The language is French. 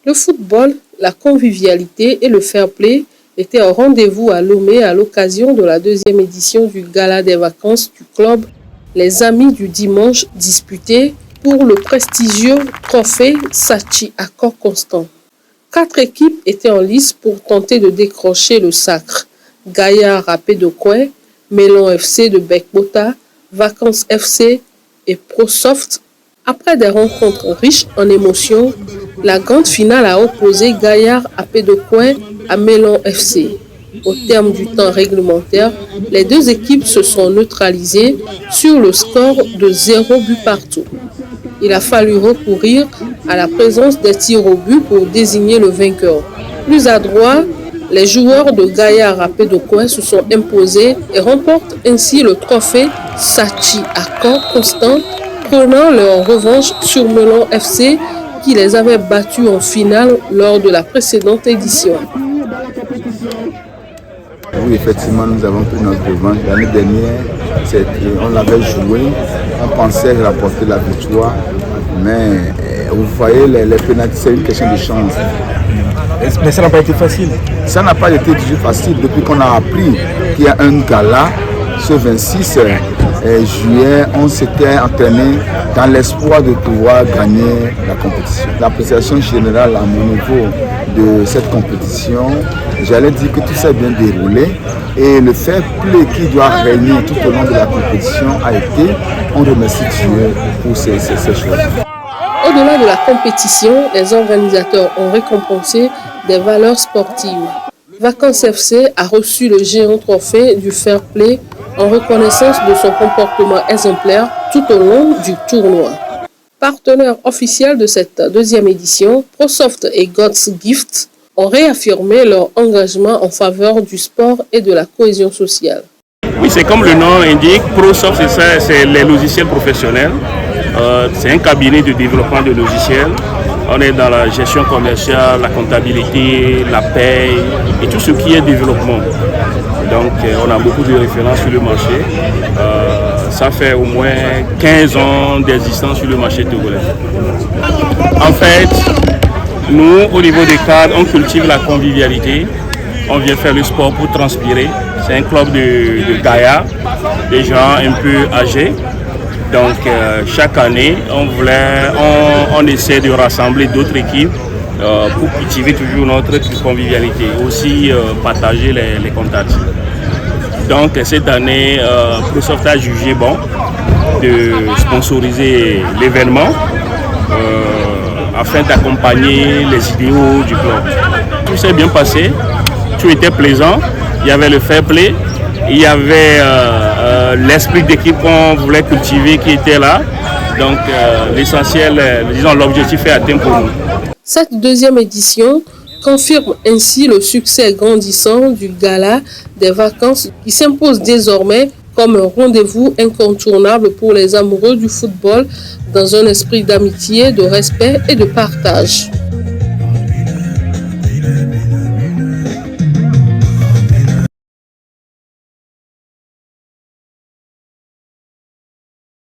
Le football, la convivialité et le fair play étaient au rendez-vous à Lomé à l'occasion de la deuxième édition du Gala des vacances du club Les Amis du Dimanche disputé pour le prestigieux trophée Sachi Accord Constant. 4 équipes étaient en lice pour tenter de décrocher le sacre. Gaillard à Pédokoué, Mélon FC de Bekbota, Vacances FC et ProSoft. Après des rencontres riches en émotions, la grande finale a opposé Gaillard à Pédokoué à Mélon FC. Au terme du temps réglementaire, les deux équipes se sont neutralisées sur le score de 0 but partout. Il a fallu recourir à la présence des tirs au but pour désigner le vainqueur. Plus adroits, les joueurs de Gaillard à Pédokoué se sont imposés et remportent ainsi le trophée Sachi Accord Constant, prenant leur revanche sur Melon FC qui les avait battus en finale lors de la précédente édition. Oui, effectivement, nous avons pris notre revanche. L'année dernière, on l'avait joué, on pensait rapporter la victoire, mais vous voyez, les pénalités, c'est une question de chance. Mais ça n'a pas été facile. Ça n'a pas été toujours facile depuis qu'on a appris qu'il y a un gala ce 26 juillet. On s'était entraîné dans l'espoir de pouvoir gagner la compétition. L'appréciation générale à mon niveau de cette compétition, j'allais dire que tout s'est bien déroulé et le fair play qui doit régner tout au long de la compétition a été, on remercie Dieu pour ces choses. Au-delà de la compétition, les organisateurs ont récompensé des valeurs sportives. Vacances FC a reçu le géant trophée du fair play en reconnaissance de son comportement exemplaire tout au long du tournoi. Partenaires officiels de cette deuxième édition, ProSoft et God's Gift ont réaffirmé leur engagement en faveur du sport et de la cohésion sociale. Oui, c'est comme le nom indique, ProSoft, c'est les logiciels professionnels. C'est un cabinet de développement de logiciels. On est dans la gestion commerciale, la comptabilité, la paye et tout ce qui est développement. Donc on a beaucoup de références sur le marché. Ça fait au moins 15 ans d'existence sur le marché togolais. En fait, nous, au niveau des cadres, on cultive la convivialité. On vient faire le sport pour transpirer. C'est un club de gaillards, des gens un peu âgés. Donc chaque année, on essaie de rassembler d'autres équipes pour cultiver toujours notre convivialité, aussi partager les contacts. Donc cette année, ProSoft a jugé bon de sponsoriser l'événement afin d'accompagner les idéaux du club. Tout s'est bien passé, tout était plaisant, il y avait le fair play, il y avait l'esprit d'équipe qu'on voulait cultiver qui était là. Donc l'essentiel, disons l'objectif est atteint pour nous. Cette deuxième édition confirme ainsi le succès grandissant du Gala des vacances qui s'impose désormais comme un rendez-vous incontournable pour les amoureux du football dans un esprit d'amitié, de respect et de partage.